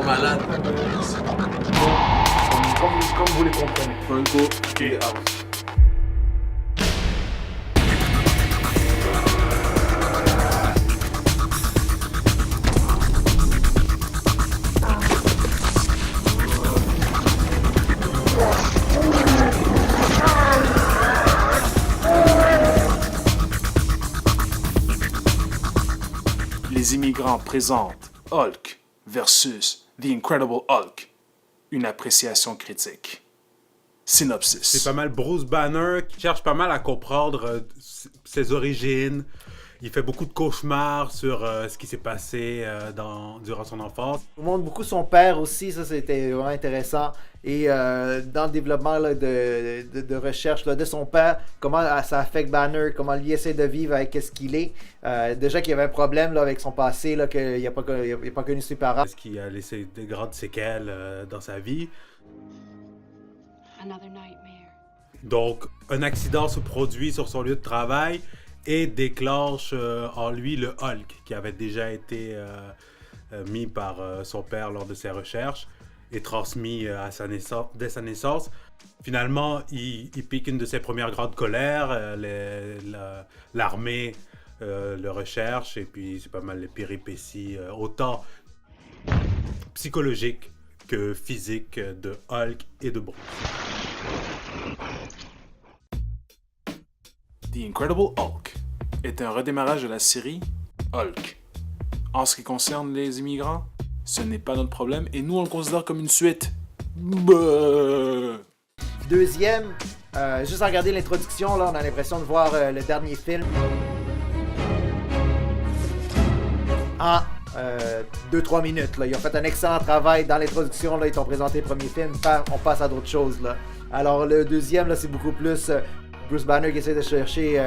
malade. Comme vous les comprenez. Franco et House. Les immigrants présentent Hulk versus The Incredible Hulk. Une appréciation critique. Synopsis. C'est pas mal Bruce Banner qui cherche pas mal à comprendre ses origines. Il fait beaucoup de cauchemars sur ce qui s'est passé durant son enfance. On montre beaucoup son père aussi, ça c'était vraiment intéressant. Et dans le développement là, de recherche là, de son père, comment ça affecte Banner, comment lui essaie de vivre avec ce qu'il est. Déjà qu'il y avait un problème là, avec son passé, là, qu'il n'a pas connu ses parents. Ce qui a laissé de grandes séquelles dans sa vie. Donc, un accident se produit sur son lieu de travail et déclenche en lui le Hulk, qui avait déjà été mis par son père lors de ses recherches et transmis dès sa naissance. Finalement, il pique une de ses premières grandes colères, l'armée le recherche, et puis c'est pas mal les péripéties, autant psychologiques que physiques de Hulk et de Bruce. The Incredible Hulk est un redémarrage de la série Hulk. En ce qui concerne les immigrants, ce n'est pas notre problème et nous on le considère comme une suite. Deuxième, juste à regarder l'introduction, là, on a l'impression de voir le dernier film en 2-3 minutes. Là. Ils ont fait un excellent travail dans l'introduction, là, ils t'ont présenté le premier film, on passe à d'autres choses. Là. Alors le deuxième, là, c'est beaucoup plus Bruce Banner qui essaie de chercher,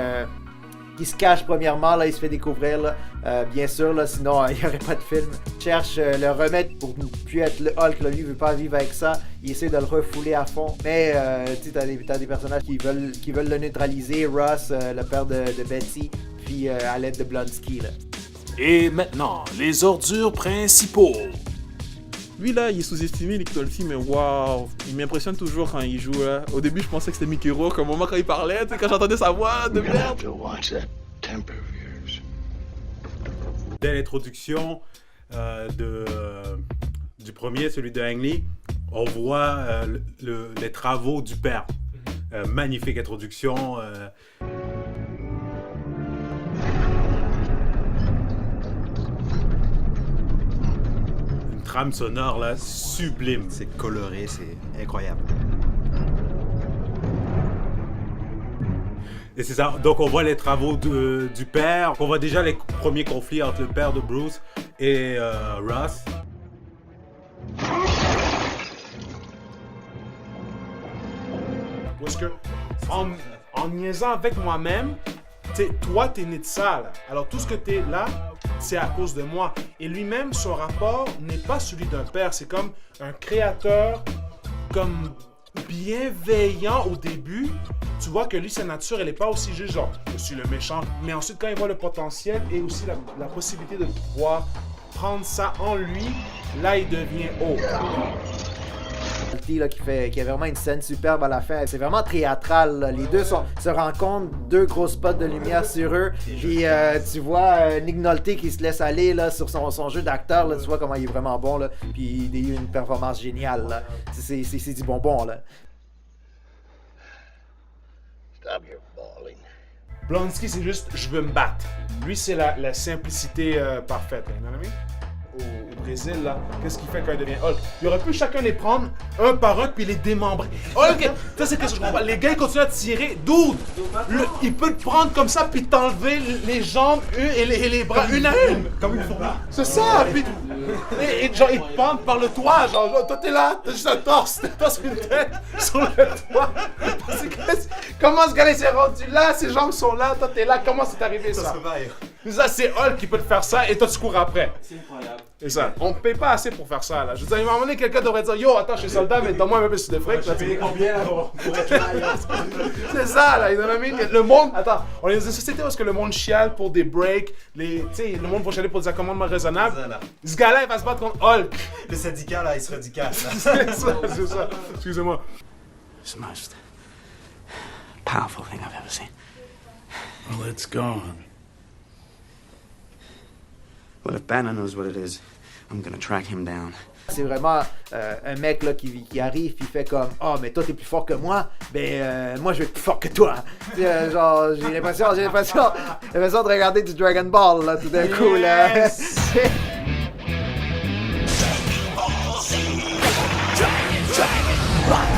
qui se cache premièrement, là, il se fait découvrir, là, bien sûr, là, sinon il n'y aurait pas de film. Il cherche le remède pour ne plus être le Hulk, là, lui il veut pas vivre avec ça, il essaie de le refouler à fond. Mais tu sais, t'as des personnages qui veulent le neutraliser, Ross, le père de Betty, puis à l'aide de Blonsky. Là. Et maintenant, les ordures principaux. Lui là, il est sous-estimé, Nick Nolte, mais waouh, il m'impressionne toujours quand il joue là. Au début, je pensais que c'était Mickey Rourke, au moment quand il parlait, tu sais, quand j'entendais sa voix de merde. Dès l'introduction du premier, celui de Ang Lee, on voit les travaux du père. Magnifique introduction. Une trame sonore là, sublime. C'est coloré, c'est incroyable. Et c'est ça, donc on voit les travaux du père, on voit déjà les premiers conflits entre le père de Bruce et Ross. Parce que, en niaisant avec moi-même, toi, t'es né de ça, là. Alors, tout ce que t'es là, c'est à cause de moi. Et lui-même, son rapport n'est pas celui d'un père. C'est comme un créateur, comme bienveillant au début. Tu vois que lui, sa nature, elle n'est pas aussi juste genre, je suis le méchant. Mais ensuite, quand il voit le potentiel et aussi la possibilité de pouvoir prendre ça en lui, là, il devient autre. Là, qui a vraiment une scène superbe à la fin. C'est vraiment théâtral. Là. Les deux se rencontrent, deux gros spots de lumière sur eux. Puis tu vois Nick Nolte qui se laisse aller là, sur son jeu d'acteur. Là. Tu vois comment il est vraiment bon. Là. Puis il a eu une performance géniale. Là. C'est du bonbon. Là. Blonsky, c'est juste, je veux me battre. Lui, c'est la simplicité parfaite. You know what I mean? Au Brésil, là, qu'est-ce qu'il fait quand il devient Hulk? Il aurait pu chacun les prendre un par un puis les démembrer. Hulk, ça c'est que je comprends. Les gars ils continuent à tirer. Dude, il peut te prendre comme ça puis t'enlever les jambes et les bras une à une. Comme une fourmi. C'est ça. Puis, et genre ils te pendent par le toit. Genre toi t'es là, t'as juste un torse, t'as une tête sur le toit. Comment ce gars-là s'est rendu là? Ses jambes sont là, toi t'es là. Comment c'est arrivé ça? Ça c'est Hulk qui peut te faire ça et toi tu cours après. C'est incroyable. C'est ça. On paye pas assez pour faire ça, là. Je veux dire, à un moment donné, quelqu'un devrait dire, yo, attends, je suis soldat, mais donne-moi un peu plus de fric. là, tu sais. combien là, pour être là? C'est ça, là, you know what I mean? Le monde, attends, on est dans une société où est-ce que le monde chiale pour des breaks, tu sais, le monde va chialer pour des accommodements raisonnables. Ce gars-là, il va se battre contre Hulk. Le syndicat, là, il se radical. C'est ça. Excusez-moi. It's the most powerful thing I've ever seen. Well, it's gone. Well, if Banner knows what it is, I'm gonna track him down. C'est vraiment un mec là, qui arrive puis fait comme « Ah, mais toi, t'es plus fort que moi, ben moi, je vais être plus fort que toi. » Genre, j'ai l'impression de regarder du Dragon Ball, là, tout d'un coup, là. Rock!